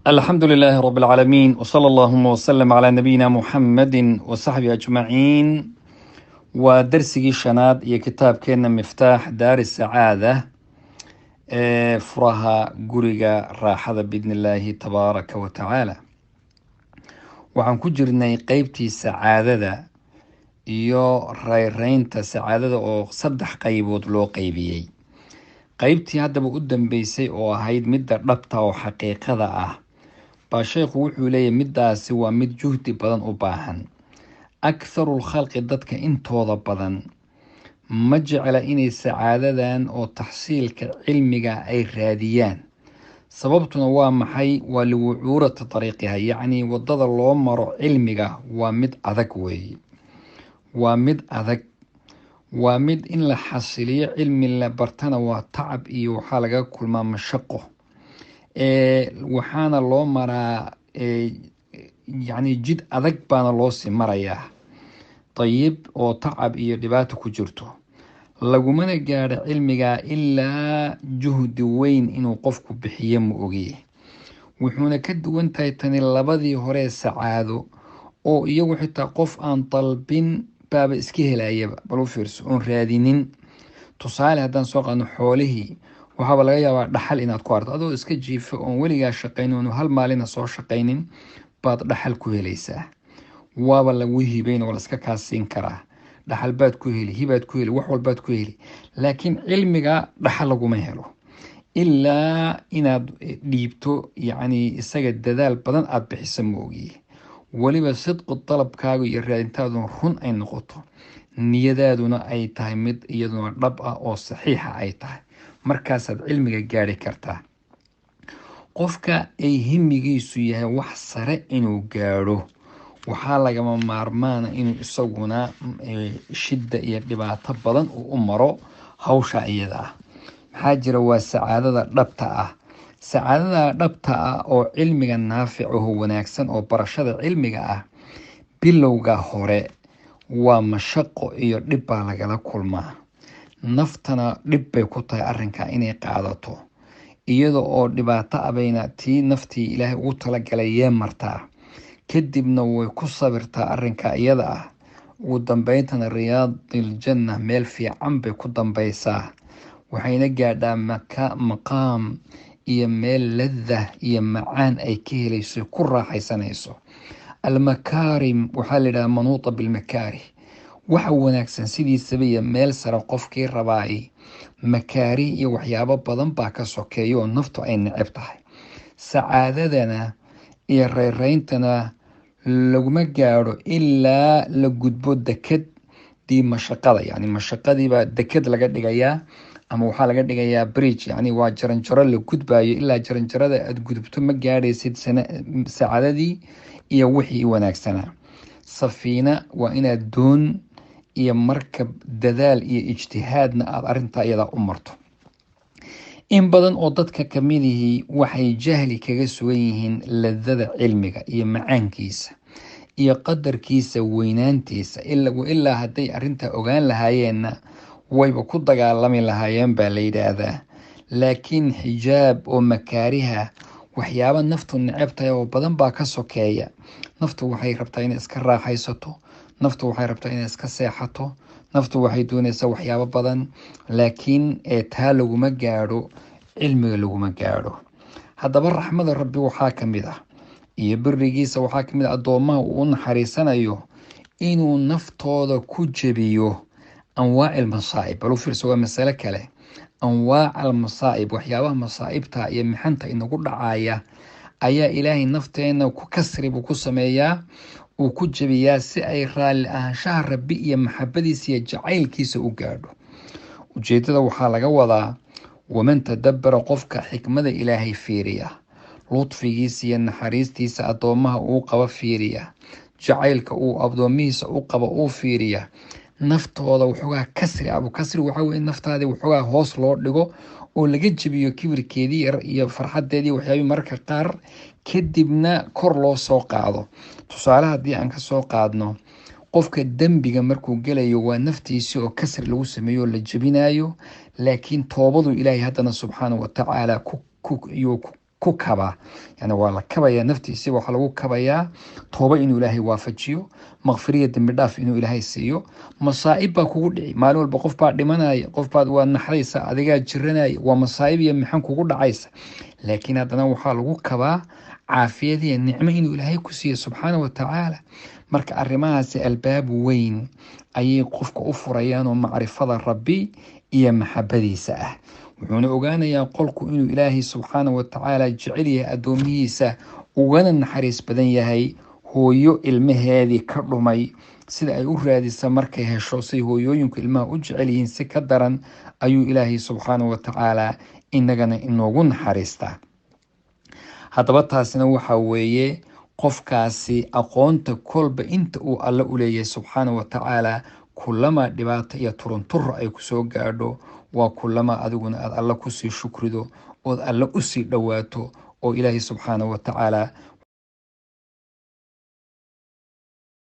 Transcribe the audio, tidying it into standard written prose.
الحمد لله رب العالمين وصلى اللهم وسلم على نبينا محمد وصحبه أجمعين ودرسي شناد يا كتاب كان مفتاح دار السعادة فرها قريقة راحة بإذن الله تبارك وتعالى وعن كجرني قيبتي سعادة iyo rayraynta sacaadada oo saddex qaybood loo qaybiyey. qaybtii haddaba u dambeysay oo ahayd midda dhabta oo xaqiiqada ah baa sheekhu wuxuu leeyahay middaasi waa mid juhdi badan u baahan. aktharul khalqi dadka intooda badan ma jecla inay sacaadadan oo taxsiilka cilmiga ay raadiyaan. sababtuna waa maxay? waa liwucuurati dariiqiha, yacni waddada loo maro cilmiga waa mid adag weeye. waa mid adag, waa mid in la xasiliyo cilmi la bartana waa tacab iyo waxaa laga kulmaa mashaqo. waxaana loo maraa yacni jid adag baana loosii marayaa dayib oo tacab iyo dhibaato ku jirto. lagumana gaadho cilmiga ilaa juhdi weyn inuu qofku bixiyo ma ogiye. wuxuuna ka duwan tahay tani labadii hore sacaado oo iyagu xitaa qof aan dalbin baaba iska helayaba. bal u fiirso, oon raadinin. tusaale haddaan soo qaadno xoolihii, waxaaba laga yaabaa dhaxal inaad ku arto adoo iska jiifo oon weligaa shaqaynin, oon hal maalina soo shaqaynin baad dhaxal ku helaysaa. waaba lagu hibayn oo laska kaasiin karaa. dhaxal baad ku heli, hibaad ku heli, wax walbaad ku heli. laakiin cilmiga dhaxal laguma helo ilaa inaad dhiibto, yacni isaga dadaal badan aada bixisa ma ogiye. weliba sidqu dalabkaaga iyo raadintaaduna run ay noqoto, niyadaaduna ay tahay mid iyaduna dhab ah oo saxiixa ay tahay, markaasaad cilmiga gaari kartaa. qofka ay himigiisu yahay wax sare inuu gaadho, waxaa lagama maarmaana inuu isaguna shidda iyo dhibaato badan uu u maro hawsha iyada ah. maxaa jira? waa sacaadada dhabta ah. sacaadada dhabta ah oo cilmiga naaficaho wanaagsan oo barashada cilmiga ah, bilowga hore waa mashaqo iyo dhib baa lagala kulmaa. naftana dhib bay ku tahay arrinka inay qaadato, iyada oo dhibaato abayna tii naftii ilaahay ugu talagalay yee martaa. kadibna way ku sabirtaa arrinka iyada ah. ugu dambeyntana riyaadiljanna, meel fiican bay ku dambaysaa. waxayna gaadhaa maqaam iyo meel laddah iyo macaan ay ka helayso, ku raaxaysanayso. almakaarim waxaa layidhaha manuuta bilmakaarih. waxa wanaagsan sidiisaba iyo meel sare qofkii rabaayay, makaarih iyo waxyaabo badan baa ka sokeeya oo naftu ay neceb tahay. sacaadadana iyo reyrayntana laguma gaadho ilaa la gudbo dekedii mashaqada. yacni mashaqadiibaa deked laga dhigayaa, ama waxaa laga dhigayaa bridge, yacni waa jaranjaro la gudbayo. ilaa jaranjarada aada gudubto ma gaadhaysid sacaadadii iyo wixii wanaagsanaa. safiina waa inaad doon iyo markab dadaal iyo ijtihaadna aada arrintaa iyadaa u marto. in badan oo dadka kamidihii waxay jahli kaga sugan yihiin ladada cilmiga iyo macaankiisa iyo qadarkiisa weynaantiisa. ilaa hadday arrintaa ogaan lahaayeenna wayba ku dagaalami lahaayeen baa la yidhaahdaa. laakiin xijaab oo makaariha, waxyaaba naftu neceb tahay oo badan baa ka sokeeya. naftu waxay rabtaa inay iska raaxaysato, naftu waxay rabtaa inay iska seexato, naftu waxay doonaysaa waxyaabo badan, laakiin taa laguma gaadho, cilmiga laguma gaadho. haddaba raxmada rabbi waxaa ka mid ah iyo birigiisa waxaa ka mid ah addoommaha uu u naxariisanayo inuu naftooda ku jebiyo anwaac almasaa'ib. bal u fiirso, waa masale kale. anwaac almasaa'ib, waxyaabaha masaa'ibta iyo mixanta inagu dhacaya ayaa ilaahay nafteena ku kasri buu ku sameeyaa, uu ku jebiyaa si ay raalli ahaanshaha rabbi iyo maxabadiisa iyo jacaylkiisa u gaadho. ujeedada waxaa laga wadaa waman tadabbara, qofka xikmada ilaahay fiiriya, ludfigiisa iyo naxariistiisa addoommaha uu qaba fiiriya, jacaylka uu addoomihiisa u qaba uu fiiriya, naftooda waxoogaa kasri abu kasri waxaa weye naftaadii waxoogaa hoos loo dhigo oo laga jebiyo kibirkeedii iyo farxadeedii waxyaabii mararka qaar, kadibna kor loo soo qaado. tusaale haddii aan ka soo qaadno, qofka dembiga markuu gelayo waa naftiisi oo kasri lagu sameeyo oo la jebinayo, laakiin toobadu ilaahay haddana subxaanahu watacaala ku kaba yani waa la kabaya naftiisa waxa lagu kabaya tooba inuu ilaahay waafajiyo maqfiriya dambi dhaaf inuu ilaahay siiyo masaa'ib baa kugu dhici maalin walba qof baa dhimanaya qof baad waa naxdaysa adigaa jiranaya waa masaa'ib iyo maxan kugu dhacaysa laakiin haddana waxaa lagu kabaa caafiyad iyo nicmo inuu ilaahay ku siiyo subxaana wa tacaala marka arrimahaasi albaab weyn ayay qofka u furayaan oo macrifada rabbi iyo maxabadiisa ah wuxuuna ogaanayaa qolku inuu ilaahay subxaana wa tacaala jecel yahay addoomihiisa ugana naxariis badan yahay hooyo ilmaheedii ka dhumay sida ay u raadisa markay hesho say hooyooyinku ilmaha u jecel yihiin si ka daran ayuu ilaahay subxaana wa tacaala inagana inoogu naxariistaa haddaba taasina waxa weeye qofkaasi aqoonta kolba inta uu alle u leeyahay subxaana wa tacaala kulama dhibaato iyo turunturo ay kusoo gaadho waa kulama adiguna aad alle kusii shukrido ood alle usii dhowaato oo ilaahay subxaana wa tacaala